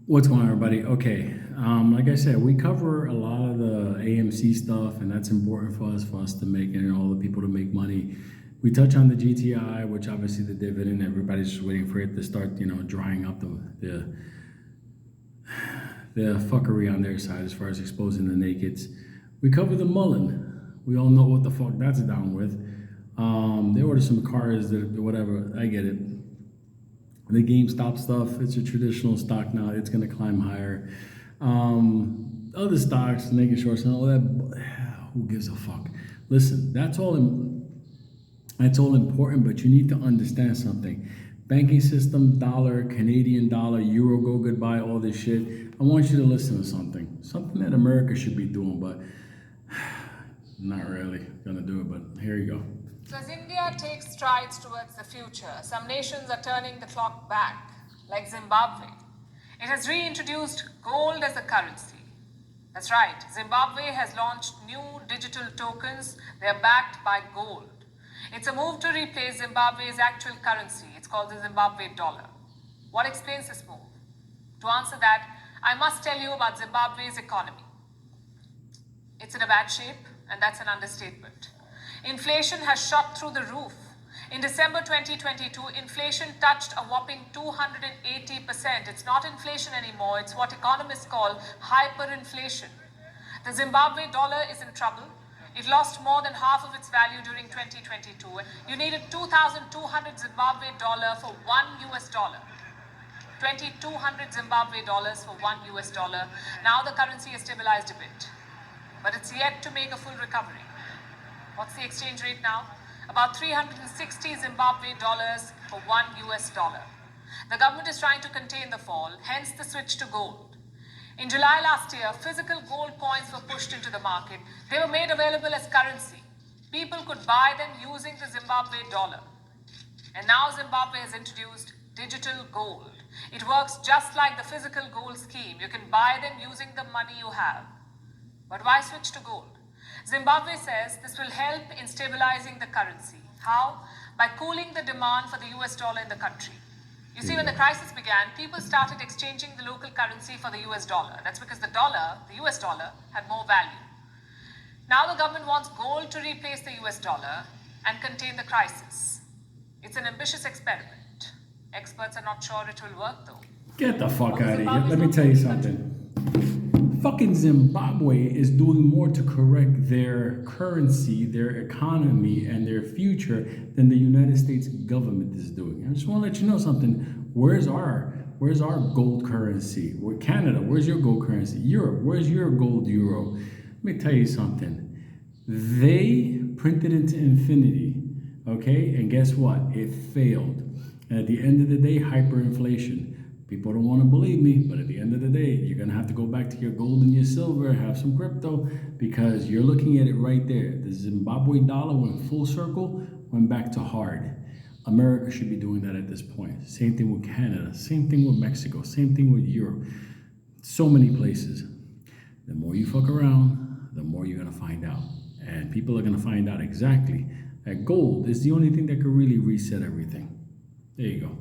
What's going on, everybody? Okay, like I said, we cover a lot of the AMC stuff, and that's important for us to make, and all the people to make money. We touch on the GTI, which obviously the dividend. Everybody's just waiting for it to start, drying up the fuckery on their side as far as exposing the nakeds. We cover the Mullen. We all know what the fuck that's down with. They ordered some cars that whatever. I get it. The GameStop stuff, it's a traditional stock now. It's going to climb higher. Other stocks, making shorts and all that. Who gives a fuck? Listen, that's all important, but you need to understand something. Banking system, dollar, Canadian dollar, euro, go goodbye, all this shit. I want you to listen to something that America should be doing, but not really gonna do it. But here you go. So as India takes strides towards the future, some nations are turning the clock back, like Zimbabwe. It has reintroduced gold as a currency. That's right, Zimbabwe has launched new digital tokens. They are backed by gold. It's a move to replace Zimbabwe's actual currency. It's called the Zimbabwe dollar. What explains this move? To answer that, I must tell you about Zimbabwe's economy. It's in a bad shape, and that's an understatement. Inflation has shot through the roof. In December 2022, inflation touched a whopping 280%. It's not inflation anymore, it's what economists call hyperinflation. The Zimbabwe dollar is in trouble. It lost more than half of its value during 2022. You needed 2,200 Zimbabwe dollar for $1. 2,200 Zimbabwe dollars for $1. Now the currency has stabilized a bit, but it's yet to make a full recovery. What's the exchange rate now? About 360 Zimbabwe dollars for $1. The government is trying to contain the fall, hence the switch to gold. In July last year, physical gold coins were pushed into the market. They were made available as currency. People could buy them using the Zimbabwe dollar. And now Zimbabwe has introduced digital gold. It works just like the physical gold scheme. You can buy them using the money you have. But why switch to gold? Zimbabwe says this will help in stabilizing the currency. How? By cooling the demand for the US dollar in the country. You see, when the crisis began, people started exchanging the local currency for the US dollar. That's because the US dollar, had more value. Now the government wants gold to replace the US dollar and contain the crisis. It's an ambitious experiment. Experts are not sure it will work, though. Get the fuck out of here. Let me tell you something. Fucking Zimbabwe is doing more to correct their currency, their economy, and their future than the United States government is doing. I just want to let you know something. Where's our gold currency? Where Canada? Where's your gold currency? Europe? Where's your gold euro? Let me tell you something. They printed into infinity, okay? And guess what? It failed. And at the end of the day, hyperinflation. People don't want to believe me, but at the end of the day, you're going to have to go back to your gold and your silver, have some crypto, because you're looking at it right there. The Zimbabwe dollar went full circle, went back to hard. America should be doing that at this point. Same thing with Canada, same thing with Mexico, same thing with Europe. So many places. The more you fuck around, the more you're going to find out. And people are going to find out exactly that gold is the only thing that can really reset everything. There you go.